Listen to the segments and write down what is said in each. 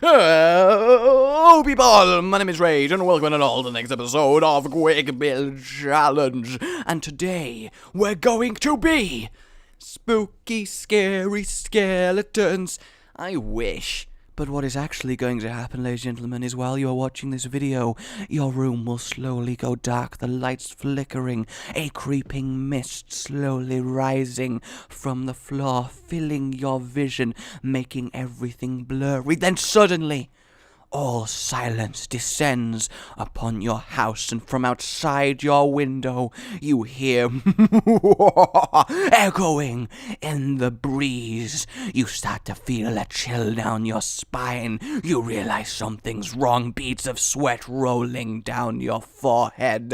Hello, people! My name is Rage, and welcome to all the next episode of Quick Build Challenge. And today, we're going to be spooky, scary skeletons. I wish. But what is actually going to happen, ladies and gentlemen, is while you are watching this video, your room will slowly go dark, the lights flickering, a creeping mist slowly rising from the floor, filling your vision, making everything blurry. Then suddenly, all silence descends upon your house, and from outside your window, you hear echoing in the breeze. You start to feel a chill down your spine. You realize something's wrong, beads of sweat rolling down your forehead.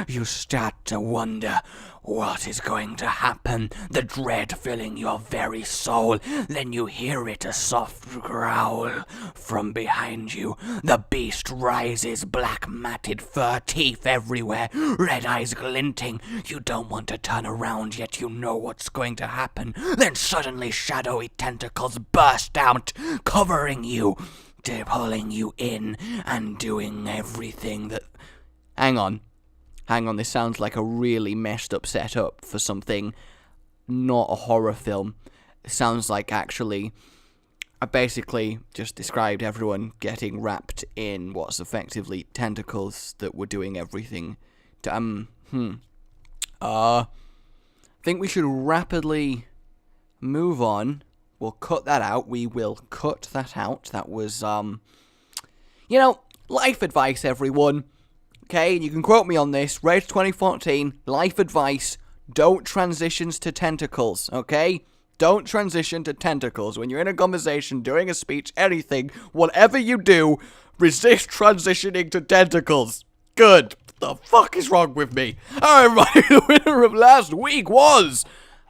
You start to wonder, what is going to happen? The dread filling your very soul. Then you hear it, a soft growl from behind you. The beast rises, black matted fur, teeth everywhere, red eyes glinting. You don't want to turn around, yet you know what's going to happen. Then suddenly shadowy tentacles burst out, covering you, pulling you in, and doing everything that... Hang on, this sounds like a really messed up setup for something not a horror film. It sounds like actually, I basically just described everyone getting wrapped in what's effectively tentacles that were doing everything to, I think we should rapidly move on. We'll cut that out. We will cut that out. That was, life advice, everyone. Okay, you can quote me on this. Rage 2014, life advice, don't transition to tentacles, okay? Don't transition to tentacles. When you're in a conversation, doing a speech, anything, whatever you do, resist transitioning to tentacles. Good. What the fuck is wrong with me? Alright, the winner of last week was...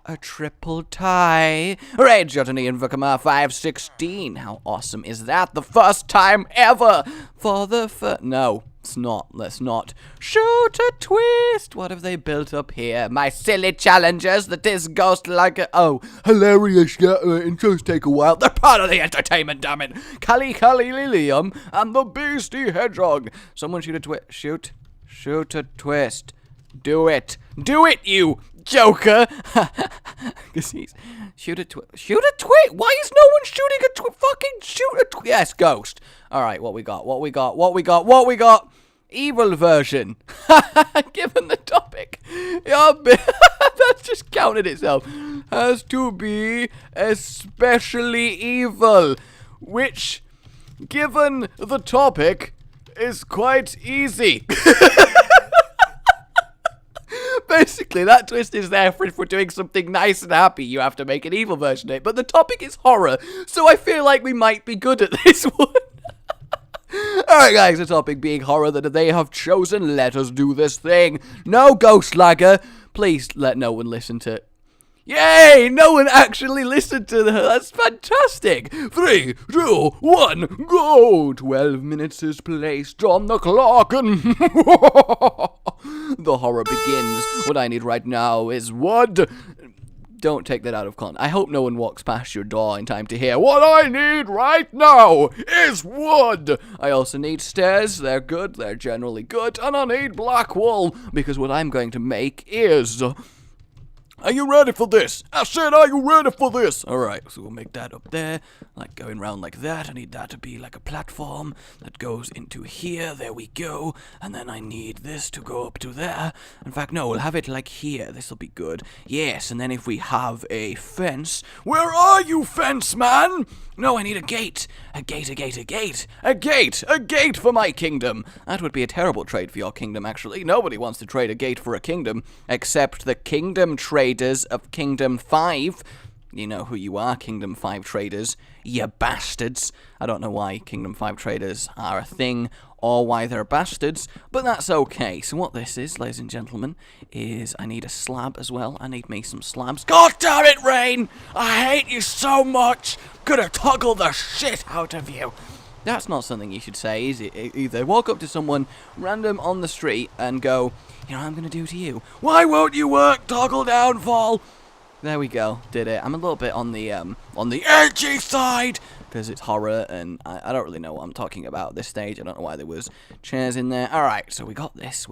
a triple tie. Rage Johnny and Vukama 516. How awesome is that? The first time ever for the No, it's not. Let's not. Shoot a twist. What have they built up here? My silly challengers that is ghost like a... Oh, hilarious. Yeah, intros take a while. They're part of the entertainment, damn it. Kali Lilium and the Beastie Hedgehog. Someone shoot a twist. Shoot a twist. Do it. Do it, you Joker. Shoot a twist. Why is no one shooting a fucking shoot a twist? Yes, ghost. All right, what we got? Evil version. Given the topic, that's just counted itself. Has to be especially evil, which, given the topic, is quite easy. Basically, that twist is there for if we're doing something nice and happy, you have to make an evil version of it. But the topic is horror, so I feel like we might be good at this one. Alright guys, the topic being horror that they have chosen, let us do this thing. No ghost lagger. Please let no one listen to... Yay! No one actually listened to that. That's fantastic. 3, 2, 1, go! 12 minutes is placed on the clock and... the horror begins. What I need right now is wood. Don't take that out of context. I hope no one walks past your door in time to hear, what I need right now is wood. I also need stairs. They're good. They're generally good. And I need black wool, because what I'm going to make is... Are you ready for this? I said, are you ready for this? Alright, so we'll make that up there, like going round like that. I need that to be like a platform that goes into here. There we go. And then I need this to go up to there. In fact, no, we'll have it like here. This'll be good. Yes, and then if we have a fence... Where are you, fence man? No, I need a gate. A gate for my kingdom. That would be a terrible trade for your kingdom, actually. Nobody wants to trade a gate for a kingdom, except the kingdom traders of Kingdom 5. You know who you are, Kingdom 5 traders, you bastards. I don't know why Kingdom 5 traders are a thing, or why they're bastards, but that's okay. So what this is, ladies and gentlemen, is I need a slab as well. I need me some slabs. God damn it, Rain! I hate you so much! Gonna toggle the shit out of you! That's not something you should say, is it? Either walk up to someone random on the street and go, you know what I'm gonna do to you? Why won't you work? Toggle downfall! There we go, did it. I'm a little bit on the edgy side. because it's horror, and I don't really know what I'm talking about at this stage. I don't know why there was chairs in there. Alright, so we got this.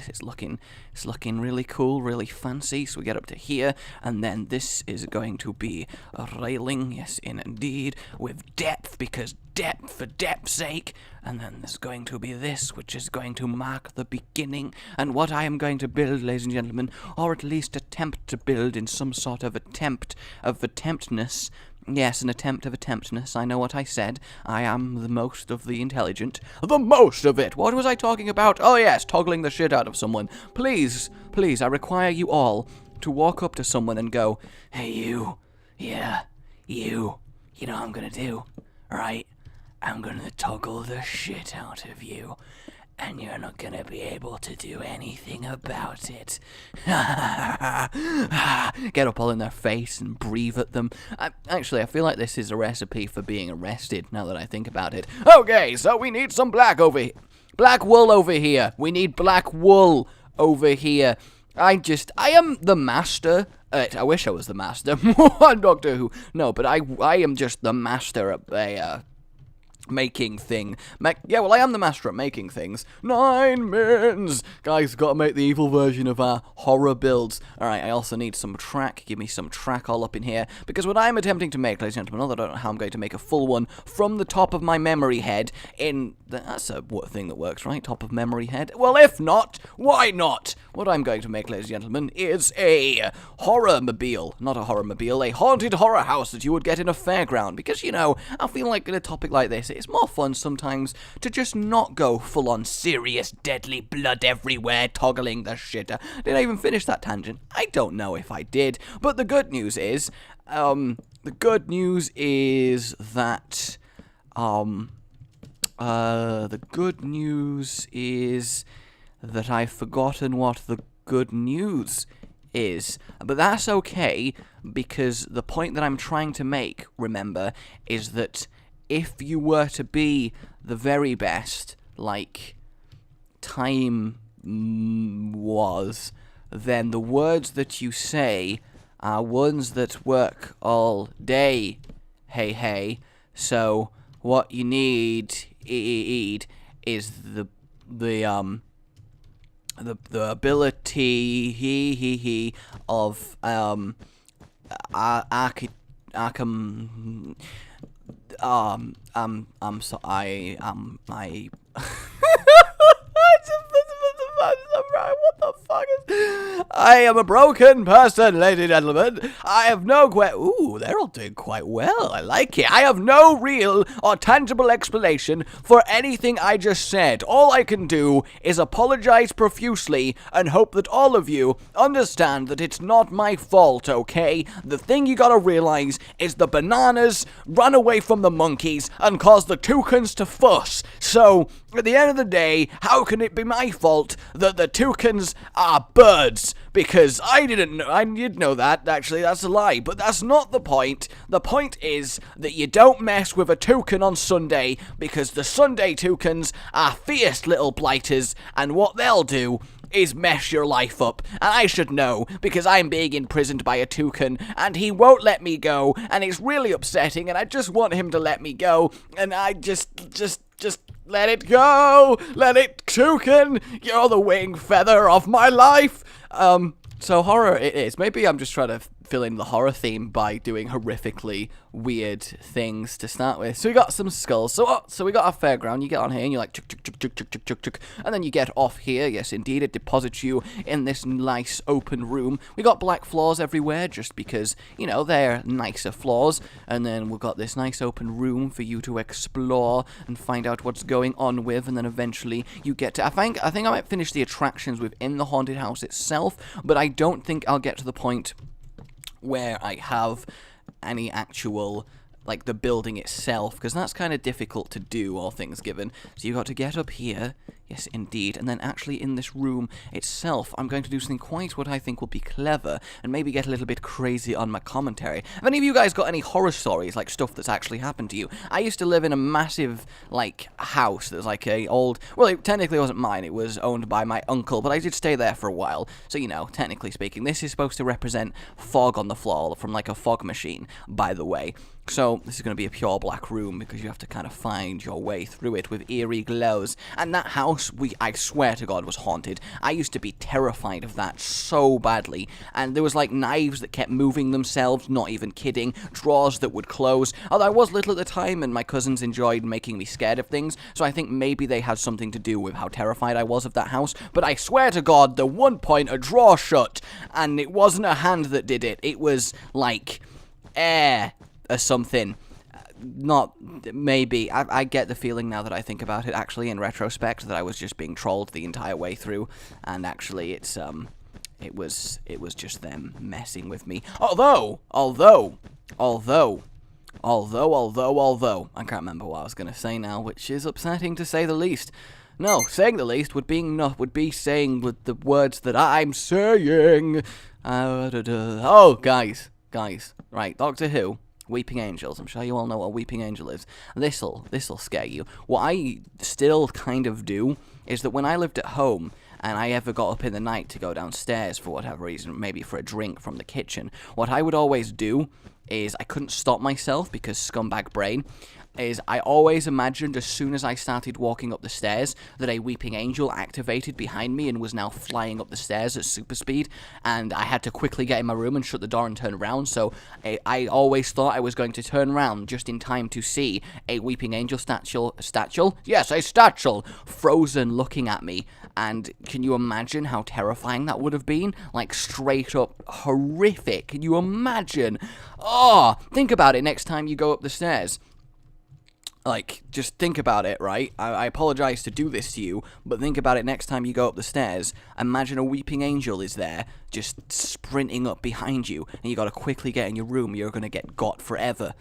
It's looking really cool, really fancy. So we get up to here, and then this is going to be a railing, yes, indeed, with depth, because depth for depth's sake. And then there's going to be this, which is going to mark the beginning, and what I am going to build, ladies and gentlemen, or at least attempt to build in some sort of attempt of attemptness. Yes, an attempt of attemptness. I know what I said. I am the most of the intelligent. The most of it! What was I talking about? Oh yes, toggling the shit out of someone. Please, I require you all to walk up to someone and go, "Hey you, yeah, you know what I'm gonna do, right? I'm gonna toggle the shit out of you, and you're not gonna be able to do anything about it." Get up all in their face and breathe at them. Actually, I feel like this is a recipe for being arrested, now that I think about it. Okay, so we need some black wool over here. We need black wool over here. I am the master. I wish I was the master. Doctor Who. No, but I am just the master at making thing. Yeah, well, I am the master at making things. 9 mins! Guys, gotta make the evil version of our horror builds. Alright, I also need some track. Give me some track all up in here. Because what I'm attempting to make, ladies and gentlemen, although I don't know how I'm going to make a full one, from the top of my memory head, that's a thing that works, right? Top of memory head? Well, if not, why not? What I'm going to make, ladies and gentlemen, is a horror-mobile. Not a horror-mobile, a haunted horror house that you would get in a fairground. Because, you know, I feel like in a topic like this, it's more fun sometimes to just not go full-on serious, deadly blood everywhere, toggling the shit. Did I even finish that tangent? I don't know if I did. But the good news is, that I've forgotten what the good news is. But that's okay, because the point that I'm trying to make, remember, is that if you were to be the very best, like time was, then the words that you say are ones that work all day. Hey. So what you need is the ability of what the fuck is... I am a broken person, ladies and gentlemen. I have no ooh, they're all doing quite well. I like it. I have no real or tangible explanation for anything I just said. All I can do is apologize profusely and hope that all of you understand that it's not my fault, okay? The thing you gotta realize is the bananas run away from the monkeys and caused the toucans to fuss. So, at the end of the day, how can it be my fault that the toucans are birds? Because I didn't know. I did know that, actually, that's a lie. But that's not the point. The point is that you don't mess with a toucan on Sunday, because the Sunday toucans are fierce little blighters, and what they'll do is mess your life up. And I should know, because I'm being imprisoned by a toucan, and he won't let me go, and it's really upsetting, and I just want him to let me go, and I just let it go! Let it, toucan! You're the wing feather of my life! So horror it is. Maybe I'm just trying to fill in the horror theme by doing horrifically weird things to start with. So we got some skulls. So we got our fairground. You get on here and you're like, chuk, and then you get off here. Yes, indeed, it deposits you in this nice open room. We got black floors everywhere just because, you know, they're nicer floors. And then we've got this nice open room for you to explore and find out what's going on with. And then eventually you get to, I think I might finish the attractions within the haunted house itself, but I don't think I'll get to the point where I have any actual, like, the building itself, because that's kind of difficult to do, all things given. So you got to get up here, yes, indeed, and then actually in this room itself, I'm going to do something quite what I think will be clever, and maybe get a little bit crazy on my commentary. Have any of you guys got any horror stories, like stuff that's actually happened to you? I used to live in a massive, like, house that was like a old, well, it technically wasn't mine, it was owned by my uncle, but I did stay there for a while. So, you know, technically speaking, this is supposed to represent fog on the floor from, like, a fog machine, by the way. So this is going to be a pure black room because you have to kind of find your way through it with eerie glows. And that house, I swear to God, was haunted. I used to be terrified of that so badly. And there was like knives that kept moving themselves, not even kidding. Drawers that would close. Although I was little at the time and my cousins enjoyed making me scared of things. So I think maybe they had something to do with how terrified I was of that house. But I swear to God, the one point a drawer shut. And it wasn't a hand that did it. It was like air or something. Not maybe. I get the feeling now that I think about it, actually, in retrospect, that I was just being trolled the entire way through, and actually it was just them messing with me. Although I can't remember what I was gonna say now, which is upsetting to say the least. No, saying the least would be saying with the words that I'm saying. Oh, guys, right, Doctor Who. Weeping Angels. I'm sure you all know what a Weeping Angel is. This'll scare you. What I still kind of do is that when I lived at home and I ever got up in the night to go downstairs for whatever reason, maybe for a drink from the kitchen, what I would always do is I couldn't stop myself because scumbag brain. Is I always imagined as soon as I started walking up the stairs that a weeping angel activated behind me and was now flying up the stairs at super speed, and I had to quickly get in my room and shut the door and turn around. So I always thought I was going to turn around just in time to see a weeping angel statue, yes, a statue, frozen looking at me. And can you imagine how terrifying that would have been? Like, straight up horrific. Can you imagine? Oh, think about it next time you go up the stairs. Like, just think about it, right? I apologize to do this to you, but think about it next time you go up the stairs. Imagine a weeping angel is there, just sprinting up behind you, and you gotta quickly get in your room, you're gonna get got forever.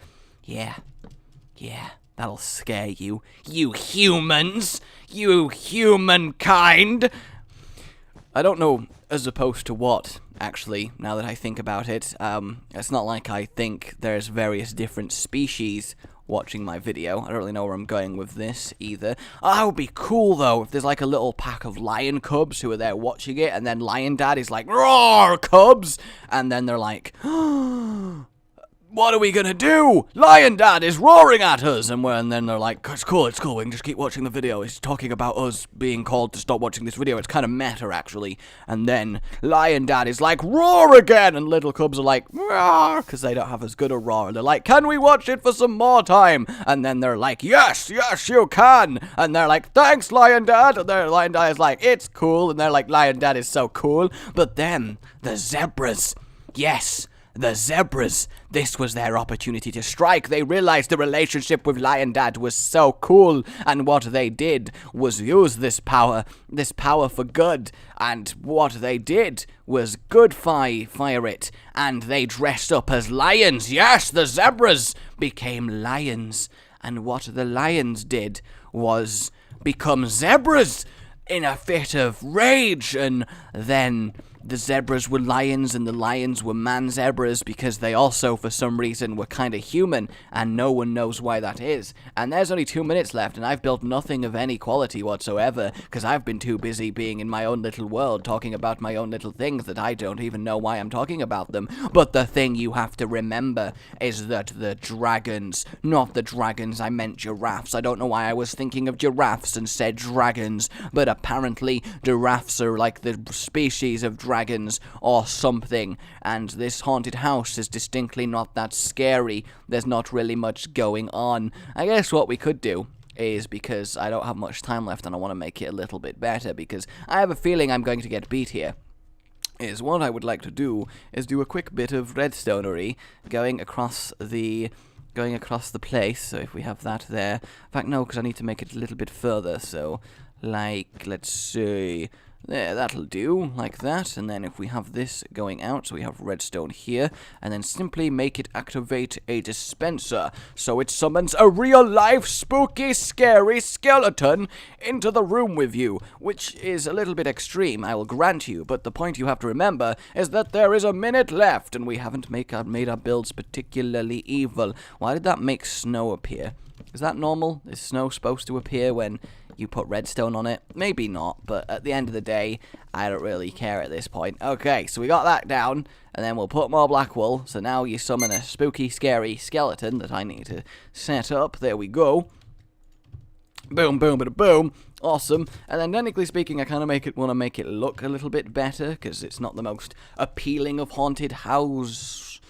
Yeah, that'll scare you. You humans! You humankind! I don't know as opposed to what, actually, now that I think about it. It's not like I think there's various different species watching my video. I don't really know where I'm going with this either. Oh, it would be cool though if there's like a little pack of lion cubs who are there watching it, and then Lion Dad is like, "Roar, cubs!" And then they're like, "What are we gonna do? Lion Dad is roaring at us!" And then they're like, it's cool, we can just keep watching the video. He's talking about us being called to stop watching this video. It's kind of meta, actually. And then Lion Dad is like, "Roar again!" And little cubs are like, "Roar!" Because they don't have as good a roar. And they're like, "Can we watch it for some more time?" And then they're like, yes, you can!" And they're like, "Thanks, Lion Dad!" And then Lion Dad is like, "It's cool!" And they're like, "Lion Dad is so cool!" But then, the zebras. Yes, the zebras. This was their opportunity to strike. They realized the relationship with Lion Dad was so cool, and what they did was use this power for good. And what they did was good fire it, and they dressed up as lions. Yes, the zebras became lions, and what the lions did was become zebras in a fit of rage, and then the zebras were lions and the lions were man-zebras because they also, for some reason, were kind of human, and no one knows why that is. And there's only 2 minutes left, and I've built nothing of any quality whatsoever because I've been too busy being in my own little world talking about my own little things that I don't even know why I'm talking about them. But the thing you have to remember is that the dragons, not the dragons, I meant giraffes. I don't know why I was thinking of giraffes and said dragons, but apparently giraffes are like the species of dragons or something, and this haunted house is distinctly not that scary. There's not really much going on. I guess what we could do is, because I don't have much time left and I want to make it a little bit better because I have a feeling I'm going to get beat here, is what I would like to do is do a quick bit of redstonery going across the place. So if we have that there, in fact no, because I need to make it a little bit further, so like, let's see, there, that'll do, like that. And then if we have this going out, so we have redstone here, and then simply make it activate a dispenser, so it summons a real-life, spooky, scary skeleton into the room with you, which is a little bit extreme, I will grant you, but the point you have to remember is that there is a minute left, and we haven't made our builds particularly evil. Why did that make snow appear? Is that normal? Is snow supposed to appear when you put redstone on it? Maybe not, but at the end of the day, I don't really care at this point. Okay, so we got that down, and then we'll put more black wool. So now you summon a spooky, scary skeleton that I need to set up. There we go. Boom, boom, bada boom. Awesome. And then technically speaking, I kind of want to make it look a little bit better, because it's not the most appealing of haunted house.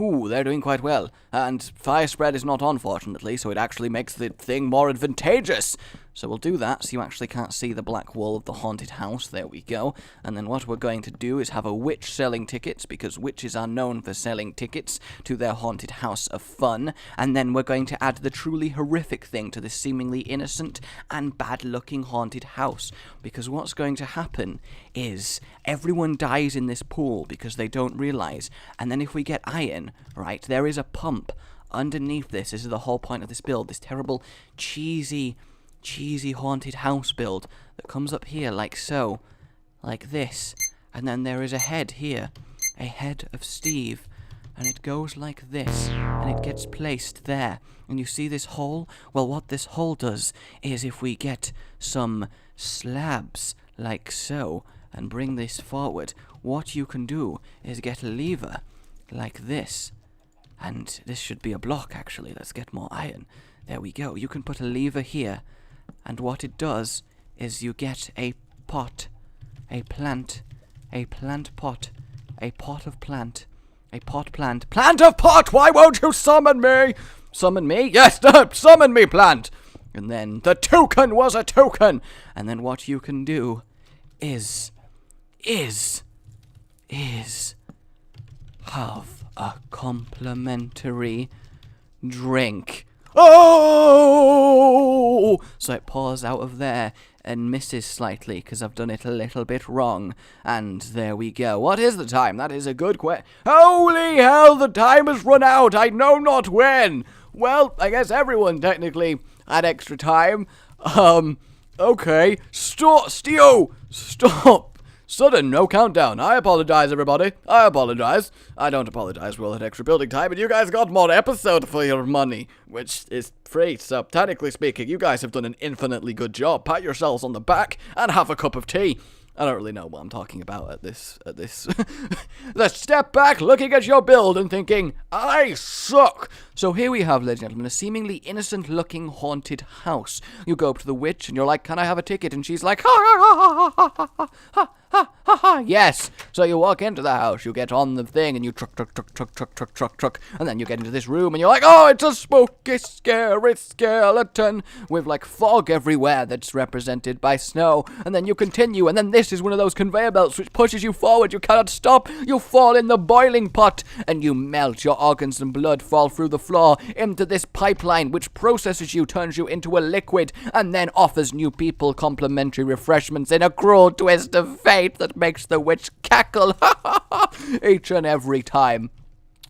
Ooh, they're doing quite well. And fire spread is not on, fortunately, so it actually makes the thing more advantageous. So we'll do that, so you actually can't see the black wall of the haunted house. There we go. And then what we're going to do is have a witch selling tickets, because witches are known for selling tickets to their haunted house of fun. And then we're going to add the truly horrific thing to this seemingly innocent and bad-looking haunted house. Because what's going to happen is everyone dies in this pool because they don't realize. And then if we get iron, right, there is a pump underneath this. This is the whole point of this build, this terrible, cheesy haunted house build that comes up here like so, like this, and then there is a head here, a head of Steve, and it goes like this, and it gets placed there, and you see this hole? Well, what this hole does is if we get some slabs like so, and bring this forward, what you can do is get a lever like this, and this should be a block actually. Let's get more iron. There we go. You can put a lever here, and what it does is you get a pot, a plant pot, a pot of plant, a pot plant, plant of pot! Why won't you summon me? Summon me? Yes, summon me, plant! And then the toucan was a toucan! And then what you can do is have a complimentary drink. Oh! So it pours out of there and misses slightly because I've done it a little bit wrong. And there we go. What is the time? That is a good question. Holy hell, the time has run out. I know not when. Well, I guess everyone technically had extra time. Okay. Stop, Steo! Stop! Sudden, no countdown. I apologize, everybody. I apologize. I don't apologize. We all had extra building time, and you guys got more episode for your money, which is free. So, technically speaking, you guys have done an infinitely good job. Pat yourselves on the back and have a cup of tea. I don't really know what I'm talking about at this. Let's step back, looking at your build and thinking, I suck. So here we have, ladies and gentlemen, a seemingly innocent-looking haunted house. You go up to the witch and you're like, can I have a ticket? And she's like, ha ha ha ha ha ha ha ha ha ha. Yes. So you walk into the house, you get on the thing, and you truck, and then you get into this room and you're like, oh, it's a spooky, scary skeleton with like fog everywhere that's represented by snow. And then you continue, and then this is one of those conveyor belts which pushes you forward. You cannot stop. You fall in the boiling pot and you melt. Your organs and blood fall through the floor into this pipeline which processes you, turns you into a liquid, and then offers new people complimentary refreshments in a cruel twist of fate that makes the witch cackle each and every time.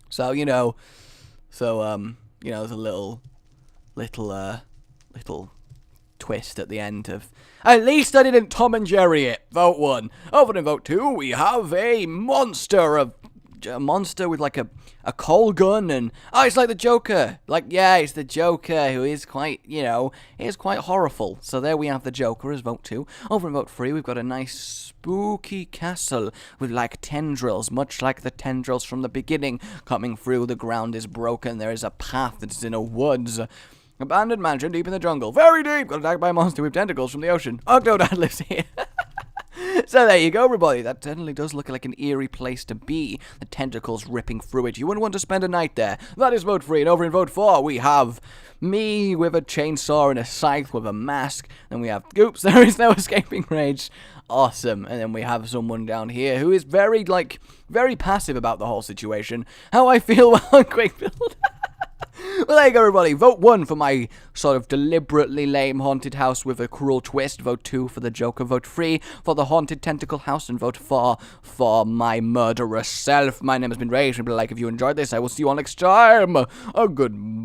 So, there's a little twist at the end of, at least I didn't Tom and Jerry it. Vote 1. Over in vote 2, we have a monster with like a coal gun, and it's like the Joker. It's the Joker, who is quite, is quite horrible. So there we have the Joker as vote 2. Over in vote 3, we've got a nice spooky castle with like tendrils, much like the tendrils from the beginning, coming through. The ground is broken. There is a path that's in a woods. Abandoned mansion deep in the jungle. Very deep. Got attacked by a monster with tentacles from the ocean. Octodad lives here. So there you go, everybody. That certainly does look like an eerie place to be. The tentacles ripping through it. You wouldn't want to spend a night there. That is vote 3. And over in vote 4, we have me with a chainsaw and a scythe with a mask. Then we have, oops, there is no escaping Rage. Awesome. And then we have someone down here who is very passive about the whole situation. How I feel while on quick build. Well, there you go, everybody. Vote 1 for my sort of deliberately lame haunted house with a cruel twist. Vote 2 for the Joker. Vote 3 for the haunted tentacle house. And vote 4 for my murderous self. My name has been Rage. And like if you enjoyed this, I will see you all next time. Goodbye.